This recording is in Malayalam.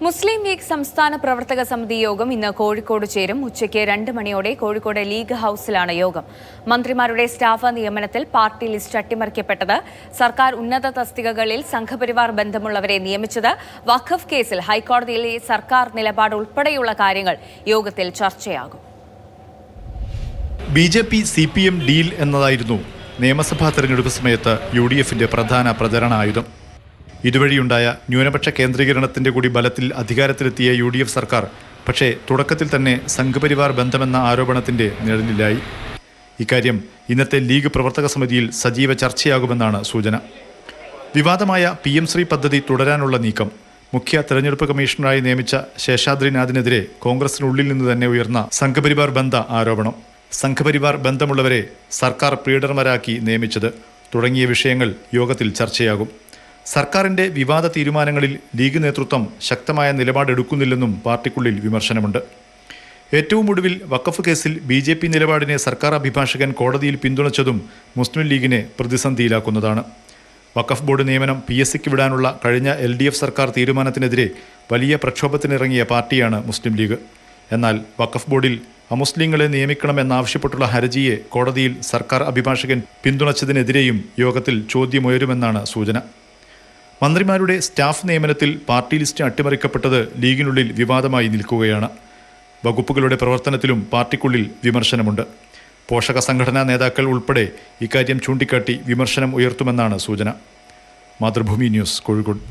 മുസ്ലിം ലീഗ് സംസ്ഥാന പ്രവർത്തക സമിതി യോഗം ഇന്ന് കോഴിക്കോട് ചേരും. ഉച്ചയ്ക്ക് 2 മണിയോടെ കോഴിക്കോട് ലീഗ് ഹൌസിലാണ് യോഗം. മന്ത്രിമാരുടെ സ്റ്റാഫ് നിയമനത്തിൽ പാർട്ടി ലിസ്റ്റ് അട്ടിമറിക്കപ്പെട്ടത്, സർക്കാർ ഉന്നത തസ്തികകളിൽ സംഘപരിവാർ ബന്ധമുള്ളവരെ നിയമിച്ചത്, വഖഫ് കേസിൽ ഹൈക്കോടതിയിലെ സർക്കാർ നിലപാട് ഉൾപ്പെടെയുള്ള കാര്യങ്ങൾ യോഗത്തിൽ ചർച്ചയാകും. BJP CPM ഡീൽ എന്നതായിരുന്നു നിയമസഭാ തെരഞ്ഞെടുപ്പ് സമയത്ത് UDFന്റെ പ്രധാന പ്രചരണ ആയുധം. ഇതുവഴിയുണ്ടായ ന്യൂനപക്ഷ കേന്ദ്രീകരണത്തിന്റെ കൂടി ബലത്തിൽ അധികാരത്തിലെത്തിയ UDF സർക്കാർ പക്ഷേ തുടക്കത്തിൽ തന്നെ സംഘപരിവാർ ബന്ധമെന്ന ആരോപണത്തിന്റെ നിഴലിലായി. ഇക്കാര്യം ഇന്നത്തെ ലീഗ് പ്രവർത്തക സമിതിയിൽ സജീവ ചർച്ചയാകുമെന്നാണ് സൂചന. വിവാദമായ PM ശ്രീ പദ്ധതി തുടരാനുള്ള നീക്കം, മുഖ്യ തെരഞ്ഞെടുപ്പ് കമ്മീഷണറായി നിയമിച്ച ശേഷാദ്രിനാഥിനെതിരെ കോൺഗ്രസിനുള്ളിൽ നിന്ന് തന്നെ ഉയർന്ന സംഘപരിവാർ ബന്ധ ആരോപണം, സംഘപരിവാർ ബന്ധമുള്ളവരെ സർക്കാർ പ്രീഡർമാരാക്കി നിയമിച്ചത് തുടങ്ങിയ വിഷയങ്ങൾ യോഗത്തിൽ ചർച്ചയാകും. സർക്കാരിന്റെ വിവാദ തീരുമാനങ്ങളിൽ ലീഗ് നേതൃത്വം ശക്തമായ നിലപാടെടുക്കുന്നില്ലെന്നും പാർട്ടിക്കുള്ളിൽ വിമർശനമുണ്ട്. ഏറ്റവും ഒടുവിൽ വഖഫ് കേസിൽ BJP നിലപാടിനെ സർക്കാർ അഭിഭാഷകൻ കോടതിയിൽ പിന്തുണച്ചതും മുസ്ലിം ലീഗിനെ പ്രതിസന്ധിയിലാക്കുന്നതാണ്. വഖഫ് ബോർഡ് നിയമനം PSCക്ക് വിടാനുള്ള കഴിഞ്ഞ LDF സർക്കാർ തീരുമാനത്തിനെതിരെ വലിയ പ്രക്ഷോഭത്തിനിറങ്ങിയ പാർട്ടിയാണ് മുസ്ലിം ലീഗ്. എന്നാൽ വഖഫ് ബോർഡിൽ അമുസ്ലിങ്ങളെ നിയമിക്കണമെന്നാവശ്യപ്പെട്ടുള്ള ഹർജിയെ കോടതിയിൽ സർക്കാർ അഭിഭാഷകൻ പിന്തുണച്ചതിനെതിരെയും യോഗത്തിൽ ചോദ്യമുയരുമെന്നാണ് സൂചന. മന്ത്രിമാരുടെ സ്റ്റാഫ് നിയമനത്തിൽ പാർട്ടി ലിസ്റ്റ് അട്ടിമറിക്കപ്പെട്ടത് ലീഗിനുള്ളിൽ വിവാദമായി നിൽക്കുകയാണ്. വകുപ്പുകളുടെ പ്രവർത്തനത്തിലും പാർട്ടിക്കുള്ളിൽ വിമർശനമുണ്ട്. പോഷക സംഘടനാ നേതാക്കൾ ഉൾപ്പെടെ ഇക്കാര്യം ചൂണ്ടിക്കാട്ടി വിമർശനം ഉയർത്തുമെന്നാണ് സൂചന. മാതൃഭൂമി ന്യൂസ്, കോഴിക്കോട്.